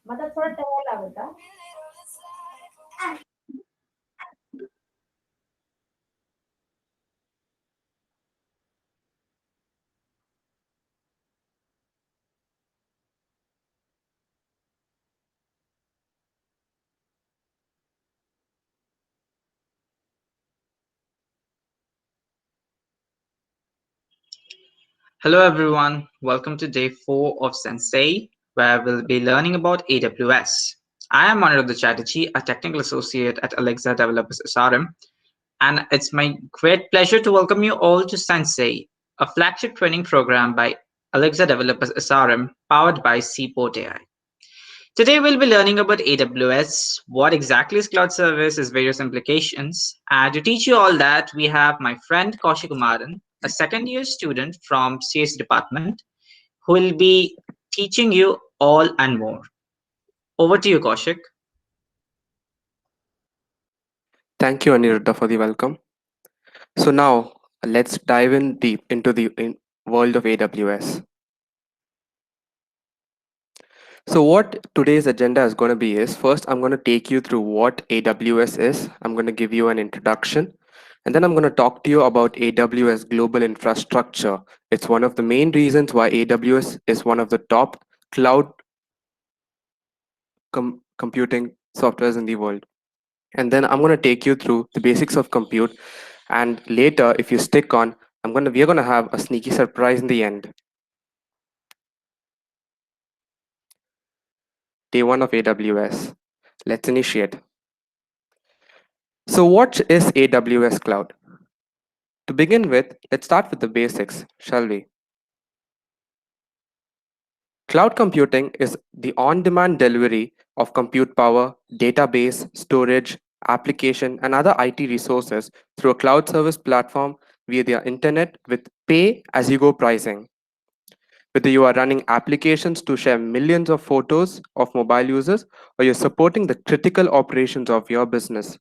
मतलब थोड़ा टळायला हवं का? Hello everyone, welcome to day 4 of Sensei, where we'll be learning about AWS. I am Aniruddha Chatterjee, a technical associate at Alexa Developers SRM, and it's my great pleasure to welcome you all to Sensei, a flagship training program by Alexa Developers SRM powered by Seaport AI. Today we'll be learning about AWS, what exactly is cloud service, its various implications, and to teach you all that we have my friend Kaushik Kumaran, a second year student from CS department, who will be teaching you all and more. Over to you, Kaushik. Thank you, Aniruddha, for the welcome. So now let's dive in deep into the world of AWS. So what today's agenda is going to be is first I'm going to take you through what AWS is. I'm going to give you an introduction, and then I'm going to talk to you about AWS global infrastructure. It's one of the main reasons why AWS is one of the top cloud computing softwares in the world. And then I'm going to take you through the basics of compute. And later, if you stick on, we're gonna have a sneaky surprise in the end. Day one of AWS. Let's initiate. So, what is AWS Cloud? To begin with, let's start with the basics, shall we? Cloud computing is the on demand delivery of compute power, database, storage, application, and other IT resources through a cloud service platform via the internet with pay as you go pricing. Whether you are running applications to share millions of photos of mobile users or you're supporting the critical operations of your business,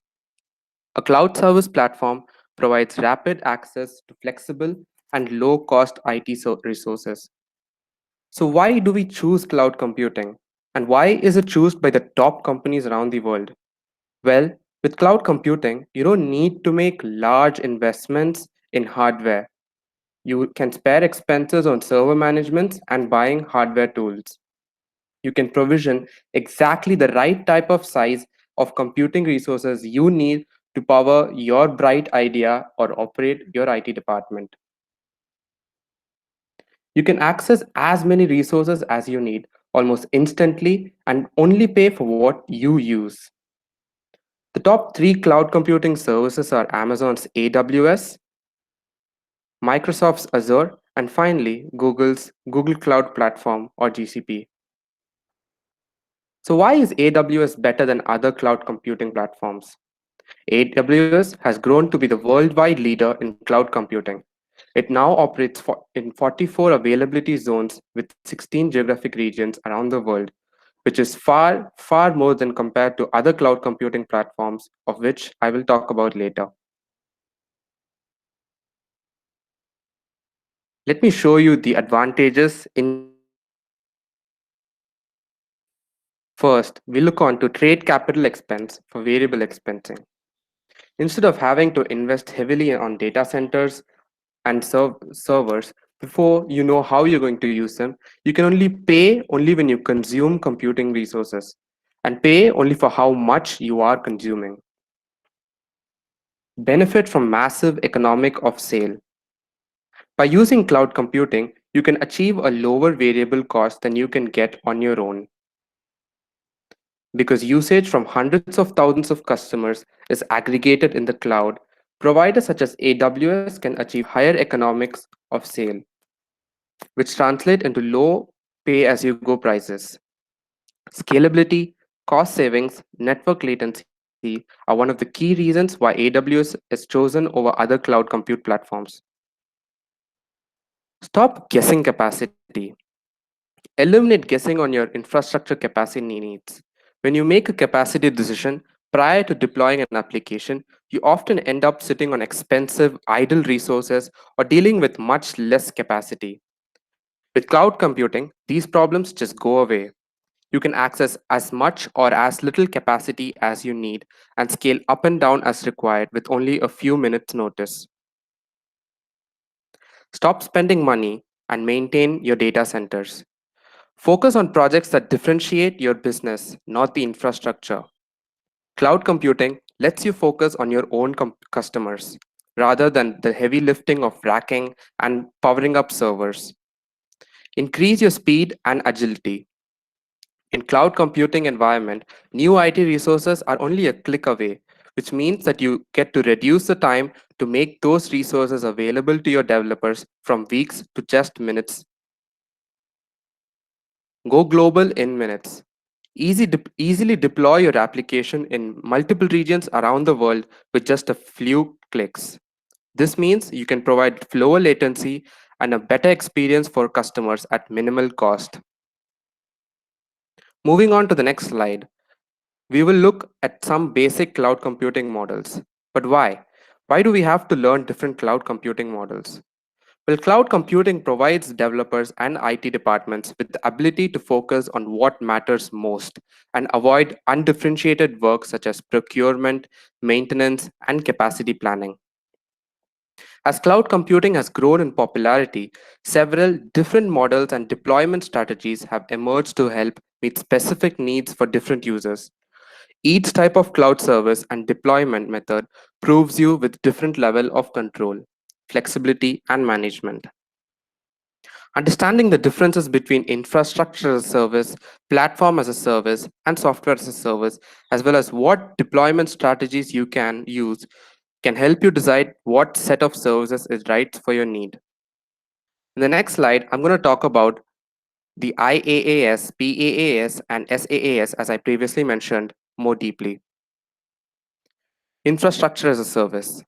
a cloud service platform provides rapid access to flexible and low cost IT resources. So, why do we choose cloud computing? And why is it chosen by the top companies around the world? Well, with cloud computing, you don't need to make large investments in hardware. You can spare expenses on server management and buying hardware tools. You can provision exactly the right type of size of computing resources you need to power your bright idea or operate your IT department. You can access as many resources as you need almost instantly and only pay for what you use. The top three cloud computing services are Amazon's AWS, Microsoft's Azure, and finally Google's Google Cloud Platform or GCP. So, why is AWS better than other cloud computing platforms? AWS has grown to be the worldwide leader in cloud computing. It now operates in 44 availability zones with 16 geographic regions around the world, which is far, far more than compared to other cloud computing platforms, of which I will talk about later. Let me show you the advantages in AWS. First, we look on to trade capital expense for variable expensing. Instead of having to invest heavily on data centers and servers before you know how you're going to use them, you can only pay only when you consume computing resources and pay only for how much you are consuming. Benefit from massive economic of scale. By using cloud computing, you can achieve a lower variable cost than you can get on your own. Because usage from hundreds of thousands of customers is aggregated in the cloud, providers such as AWS can achieve higher economics of sale, which translate into low pay as you go prices. Scalability, cost savings, network latency are one of the key reasons why AWS is chosen over other cloud compute platforms. Stop guessing capacity. Eliminate guessing on your infrastructure capacity needs. When you make a capacity decision prior to deploying an application, you often end up sitting on expensive, idle resources or dealing with much less capacity. With cloud computing, these problems just go away. You can access as much or as little capacity as you need and scale up and down as required with only a few minutes' notice. Stop spending money and maintain your data centers. Focus on projects that differentiate your business, not the infrastructure. Cloud computing lets you focus on your own customers rather than the heavy lifting of racking and powering up servers. Increase your speed and agility. In cloud computing environment, new IT resources are only a click away, which means that you get to reduce the time to make those resources available to your developers from weeks to just minutes. Go global in minutes. Easily deploy your application in multiple regions around the world with just a few clicks. This means you can provide lower latency and a better experience for customers at minimal cost. Moving on to the next slide, we will look at some basic cloud computing models. But why? Why do we have to learn different cloud computing models? Well, cloud computing provides developers and IT departments with the ability to focus on what matters most and avoid undifferentiated work such as procurement, maintenance, and capacity planning. As cloud computing has grown in popularity, several different models and deployment strategies have emerged to help meet specific needs for different users. Each type of cloud service and deployment method proves you with different level of control, flexibility, and management. Understanding the differences between infrastructure as a service, platform as a service, and software as a service, as well as what deployment strategies you can use, can help you decide what set of services is right for your need. In the next slide, I'm going to talk about the IaaS, PaaS, and SaaS, as I previously mentioned, more deeply. Infrastructure as a service.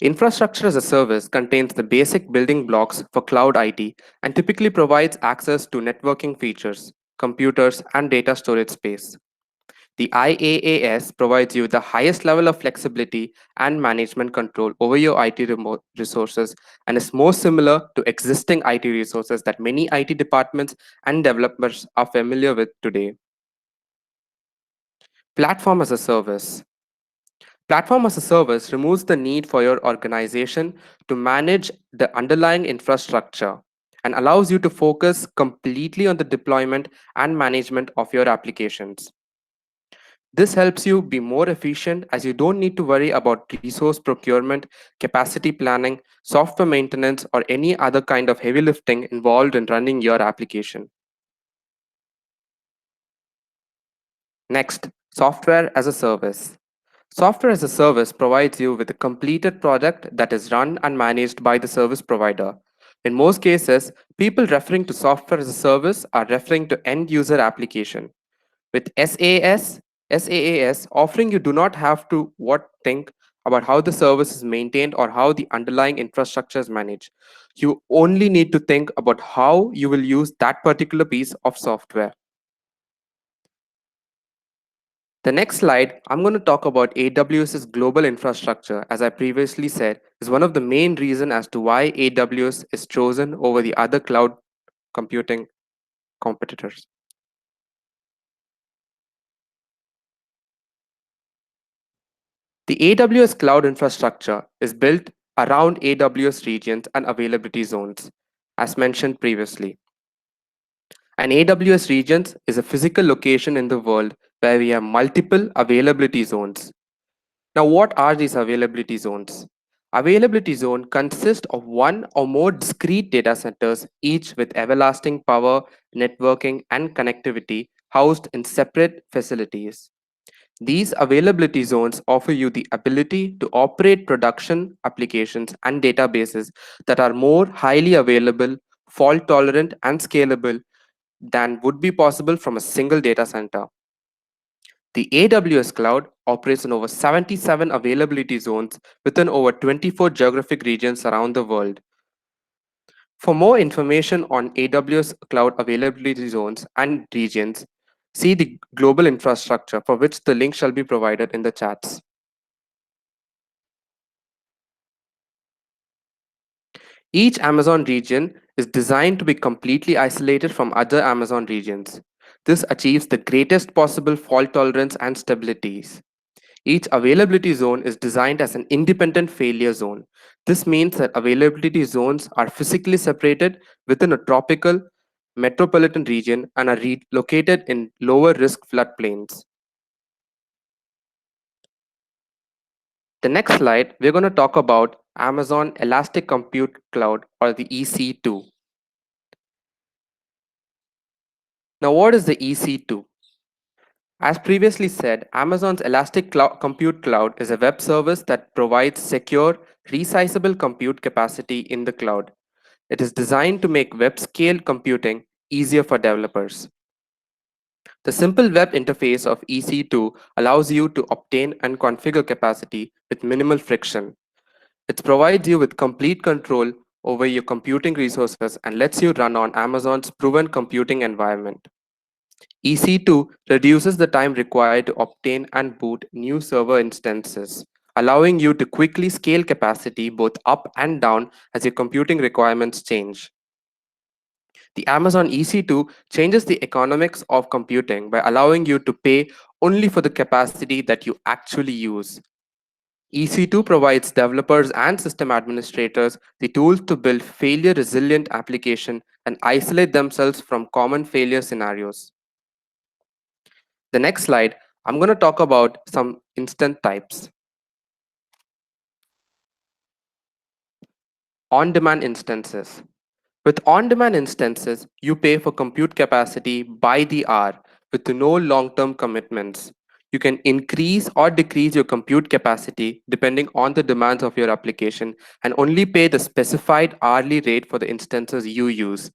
Infrastructure as a service contains the basic building blocks for cloud IT and typically provides access to networking features, computers, and data storage space. The IaaS provides you the highest level of flexibility and management control over your IT remote resources and is more similar to existing IT resources that many IT departments and developers are familiar with today. Platform as a service. Platform as a service removes the need for your organization to manage the underlying infrastructure and allows you to focus completely on the deployment and management of your applications. This helps you be more efficient as you don't need to worry about resource procurement, capacity planning, software maintenance, or any other kind of heavy lifting involved in running your application. Next, software as a service. Software as a service provides you with a completed product that is run and managed by the service provider. In most cases, people referring to software as a service are referring to end user application. With SaaS offering you do not have to what think about how the service is maintained or how the underlying infrastructure is managed. You only need to think about how you will use that particular piece of software. The next slide, I'm going to talk about AWS's global infrastructure, as I previously said, is one of the main reasons as to why AWS is chosen over the other cloud computing competitors. The AWS cloud infrastructure is built around AWS regions and availability zones, as mentioned previously. An AWS regions is a physical location in the world where we have multiple availability zones. Now, what are these availability zones? Availability zone consists of one or more discrete data centers, each with everlasting power, networking, and connectivity housed in separate facilities. These availability zones offer you the ability to operate production applications and databases that are more highly available, fault tolerant, and scalable than would be possible from a single data center. The AWS cloud operates in over 77 availability zones within over 24 geographic regions around the world. For more information on AWS cloud availability zones and regions, see the global infrastructure for which the link shall be provided in the chats. Each Amazon region is designed to be completely isolated from other Amazon regions. This achieves the greatest possible fault tolerance and stabilities. Each availability zone is designed as an independent failure zone. This means that availability zones are physically separated within a tropical metropolitan region and are located in lower risk floodplains. The next slide, we're going to talk about Amazon Elastic Compute Cloud, or the EC2. Now, what is the EC2? As previously said, Amazon's Elastic Compute Cloud is a web service that provides secure, resizable compute capacity in the cloud. It is designed to make web scale computing easier for developers. The simple web interface of EC2 allows you to obtain and configure capacity with minimal friction. It provides you with complete control over your computing resources and lets you run on Amazon's proven computing environment. EC2 reduces the time required to obtain and boot new server instances, allowing you to quickly scale capacity both up and down as your computing requirements change. The Amazon EC2 changes the economics of computing by allowing you to pay only for the capacity that you actually use. EC2 provides developers and system administrators the tools to build failure resilient applications and isolate themselves from common failure scenarios. The next slide, I'm going to talk about some instance types. On-demand instances. With on-demand instances, you pay for compute capacity by the hour with no long-term commitments. You can increase or decrease your compute capacity depending on the demands of your application and only pay the specified hourly rate for the instances you use.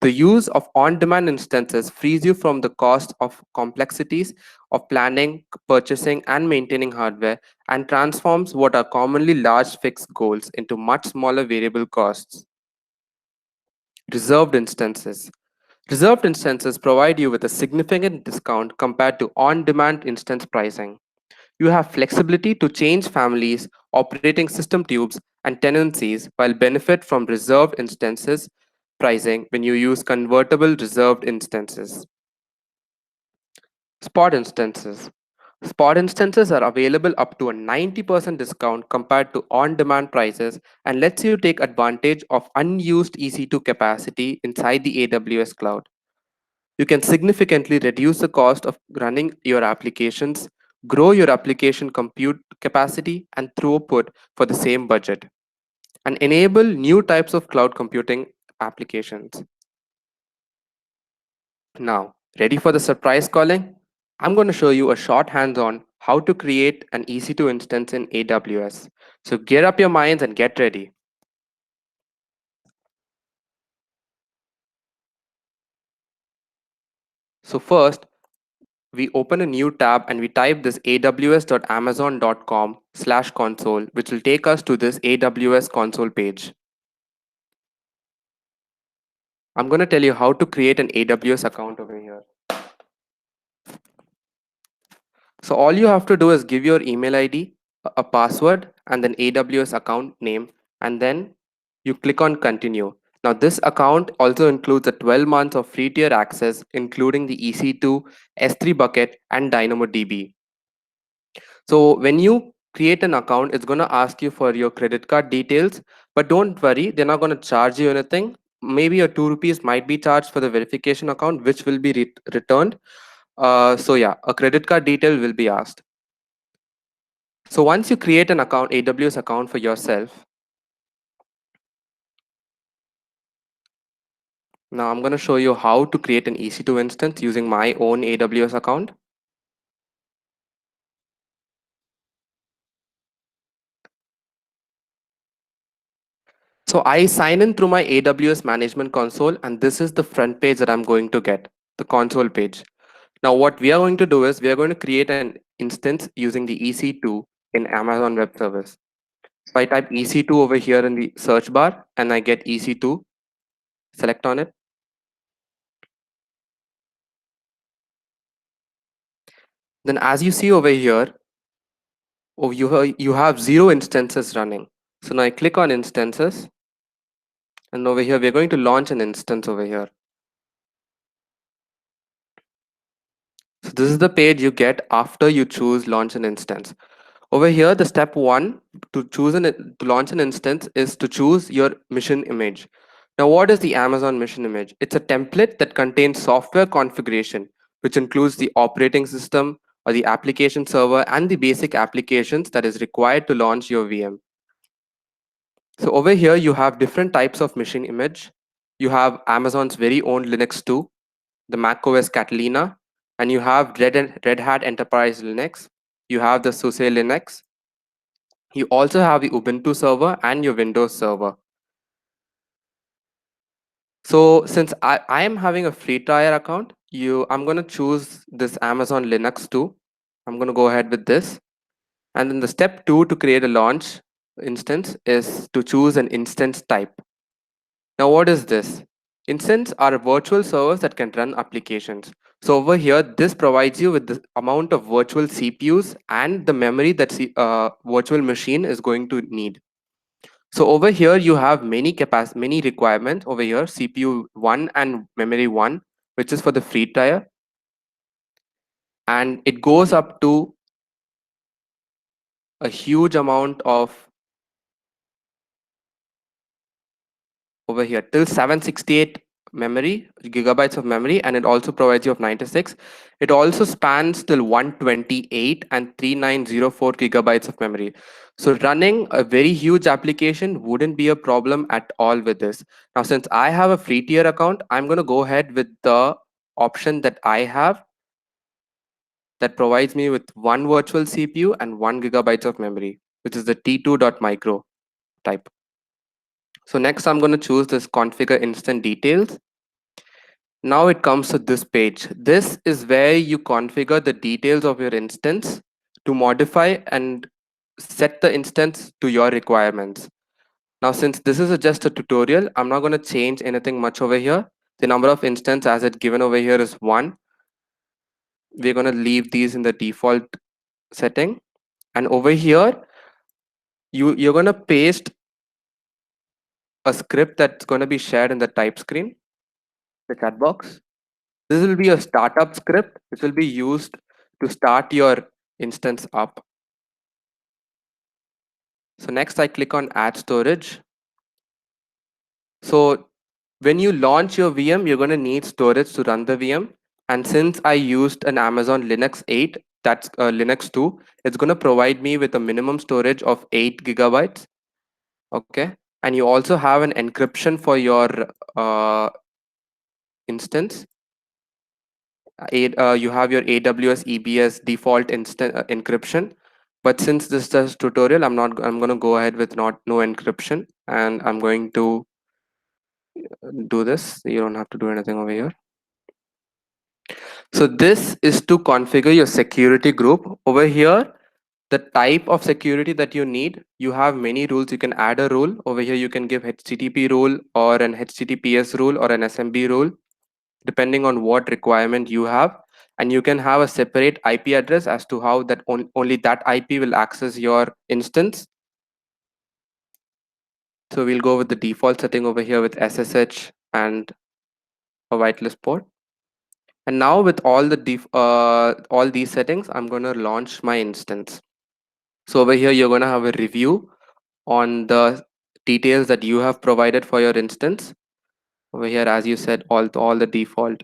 The use of on-demand instances frees you from the cost of complexities of planning, purchasing, and maintaining hardware and transforms what are commonly large fixed goals into much smaller variable costs. Reserved instances. Reserved instances provide you with a significant discount compared to on-demand instance pricing. You have flexibility to change families, operating system tubes, and tenancies while benefit from reserved instances pricing when you use convertible reserved instances. Spot instances. Spot instances are available up to a 90% discount compared to on-demand prices and lets you take advantage of unused EC2 capacity inside the AWS cloud. You can significantly reduce the cost of running your applications, grow your application compute capacity and throughput for the same budget, and enable new types of cloud computing applications. Now, ready for the surprise calling? I'm going to show you a short hands-on how to create an EC2 instance in AWS. So gear up your minds and get ready. So first, we open a new tab and we type this aws.amazon.com/console, which will take us to this AWS console page. I'm going to tell you how to create an AWS account over here. So all you have to do is give your email ID, a password, and then AWS account name, and then you click on continue. Now this account also includes a 12 months of free tier access, including the EC2, S3 bucket, and DynamoDB. So when you create an account, it's going to ask you for your credit card details, but don't worry, they're not going to charge you anything. Maybe a 2 rupees might be charged for the verification account, which will be returned. So yeah, a credit card detail will be asked. So once you create an account, AWS account for yourself, now I'm going to show you how to create an EC2 instance using my own AWS account. So I sign in through my AWS management console, and this is the front page that I'm going to get, the console page. Now what we are going to do is we are going to create an instance using the EC2 in Amazon Web Service. So I type EC2 over here in the search bar and I get EC2, select on it. Then as you see over here, you have 0 instances running. So now I click on instances, and over here we're going to launch an instance over here. So this is the page you get after you choose launch an instance. Over here, the step one to launch an instance is to choose your mission image. Now, what is the Amazon mission image? It's a template that contains software configuration, which includes the operating system or the application server and the basic applications that is required to launch your VM. So over here, you have different types of machine image. You have Amazon's very own Linux 2, the macOS Catalina, and you have Red Hat Enterprise Linux. You have the SUSE Linux. You also have the Ubuntu server and your Windows server. So since I am having a free trial account, I'm going to choose this Amazon Linux 2. I'm going to go ahead with this. And then the step 2 to create a launch instance is to choose an instance type. Now, what is this? Instance are virtual servers that can run applications. So over here, this provides you with the amount of virtual CPUs and the memory that virtual machine is going to need. So over here, you have many requirements over here, CPU 1 and memory 1, which is for the free tier. And it goes up to a huge amount of over here till 768 memory gigabytes of memory, and it also provides you of 96. It also spans till 128 and 3904 gigabytes of memory. So running a very huge application wouldn't be a problem at all with this. Now since I have a free tier account, I'm going to go ahead with the option that I have, that provides me with one virtual CPU and 1 gigabytes of memory, which is the T2.micro type. So next I'm going to choose this configure instant details. Now it comes to this page. This is where you configure the details of your instance to modify and set the instance to your requirements. Now, since this is just a tutorial, I'm not going to change anything much over here. The number of instance as it given over here is 1. We're going to leave these in the default setting. And over here, you're going to paste a script that's going to be shared in the type screen, the chat box. This will be a startup script which will be used to start your instance up. So next I click on add storage. So when you launch your VM, you're going to need storage to run the VM. And since I used an Amazon Linux 8, that's Linux 2, it's going to provide me with a minimum storage of 8 gigabytes. Okay. And you also have an encryption for your instance. You have your AWS EBS default instant encryption. But since this is tutorial, I'm going to go ahead with no encryption, and I'm going to do this. You don't have to do anything over here. So this is to configure your security group. Over here, the type of security that you need, you have many rules. You can add a rule. Over here, you can give HTTP rule or an HTTPS rule or an SMB rule, depending on what requirement you have. And you can have a separate IP address as to how that only that IP will access your instance. So we'll go with the default setting over here with SSH and a whitelist port. And now with all these settings, I'm going to launch my instance. So over here, you're going to have a review on the details that you have provided for your instance. Over here, as you said, all the default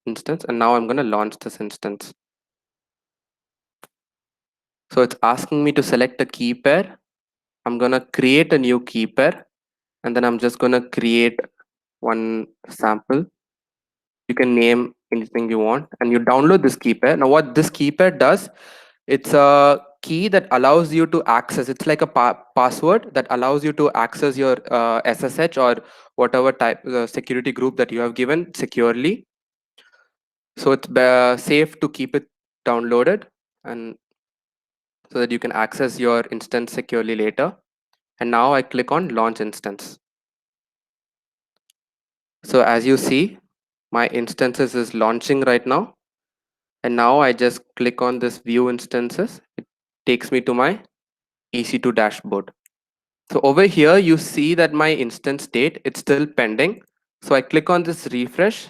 instance. And now I'm going to launch this instance. So it's asking me to select a key pair. I'm going to create a new key pair. And then I'm just going to create one sample. You can name anything you want, and you download this key pair. Now what this key pair does, it's a key that allows you to access, it's like a password that allows you to access your SSH or whatever type security group that you have given securely. So it's safe to keep it downloaded, and so that you can access your instance securely later. And now I click on launch instance. So as you see, my instances is launching right now. And now I just click on this view instances. It takes me to my EC2 dashboard. So over here, you see that my instance state, it's still pending. So I click on this refresh.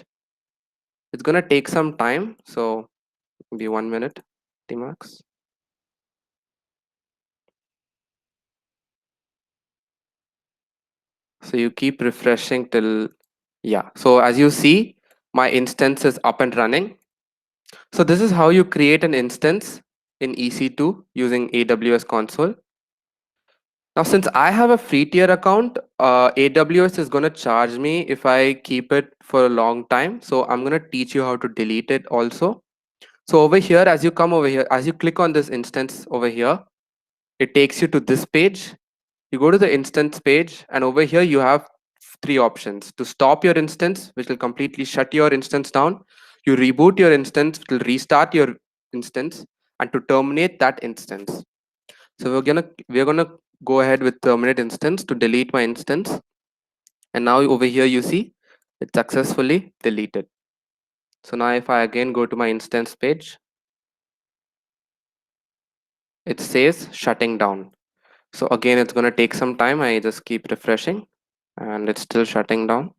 It's going to take some time. So Maybe 1 minute, T-max. So you keep refreshing till, yeah. So as you see, my instance is up and running. So this is how you create an instance in EC2 using AWS console. Now, since I have a free tier account, AWS is going to charge me if I keep it for a long time. So I'm going to teach you how to delete it also. So over here, as you come over here, as you click on this instance over here, it takes you to this page. You go to the instance page, and over here you have three options: to stop your instance, which will completely shut your instance down; you reboot your instance, which will restart your instance; and to terminate that instance. So we're gonna go ahead with terminate instance to delete my instance. And now over here you see it's successfully deleted. So now if I again go to my instance page, it says shutting down. So again, it's gonna take some time. I just keep refreshing and it's still shutting down.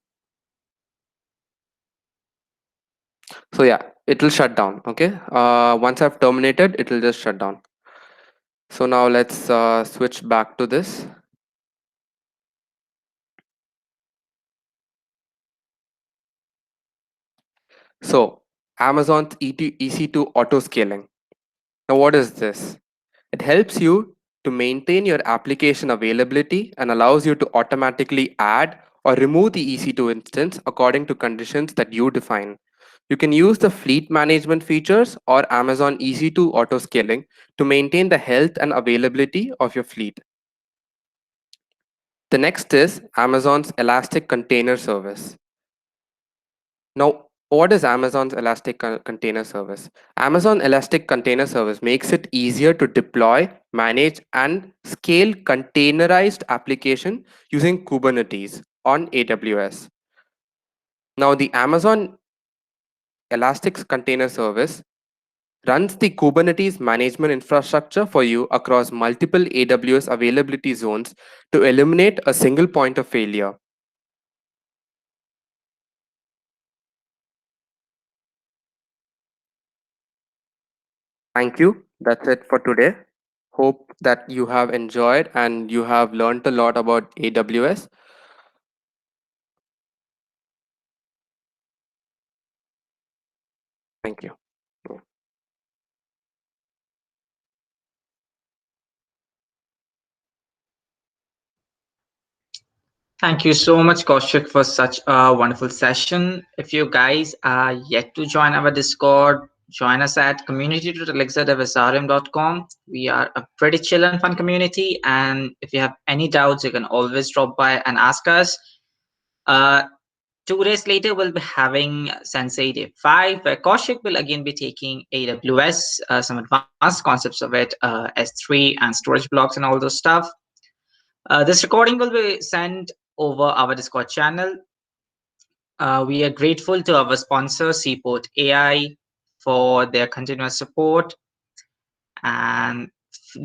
So yeah, it will shut down. Okay. Once I've terminated, it will just shut down. So now let's switch back to this. So Amazon's EC2 auto scaling. Now what is this? It helps you to maintain your application availability and allows you to automatically add or remove the EC2 instance according to conditions that you define. You can use the fleet management features or Amazon EC2 auto scaling to maintain the health and availability of your fleet. The next is Amazon's Elastic Container Service. Now, what is Amazon's Container Service? Amazon Elastic Container Service makes it easier to deploy, manage, and scale containerized application using Kubernetes on AWS. Now, the Amazon Elastic Container Service runs the Kubernetes management infrastructure for you across multiple AWS availability zones to eliminate a single point of failure. Thank you. That's it for today. Hope that you have enjoyed and you have learned a lot about AWS. Thank you. Thank you so much, Kaushik, for such a wonderful session. If you guys are yet to join our Discord, join us at community.alexa.com. We are a pretty chill and fun community, and if you have any doubts, you can always drop by and ask us. Uh, 2 days later, we'll be having Sensei Day 5, where Kaushik will again be taking AWS, some advanced concepts of it, S3 and storage blocks and all those stuff. This recording will be sent over our Discord channel. We are grateful to our sponsor, Seaport AI, for their continuous support. And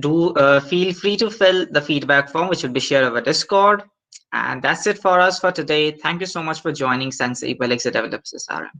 do feel free to fill the feedback form, which will be shared over Discord. And that's it for us for today. Thank you so much for joining Sensei by Alexa Developers SRM.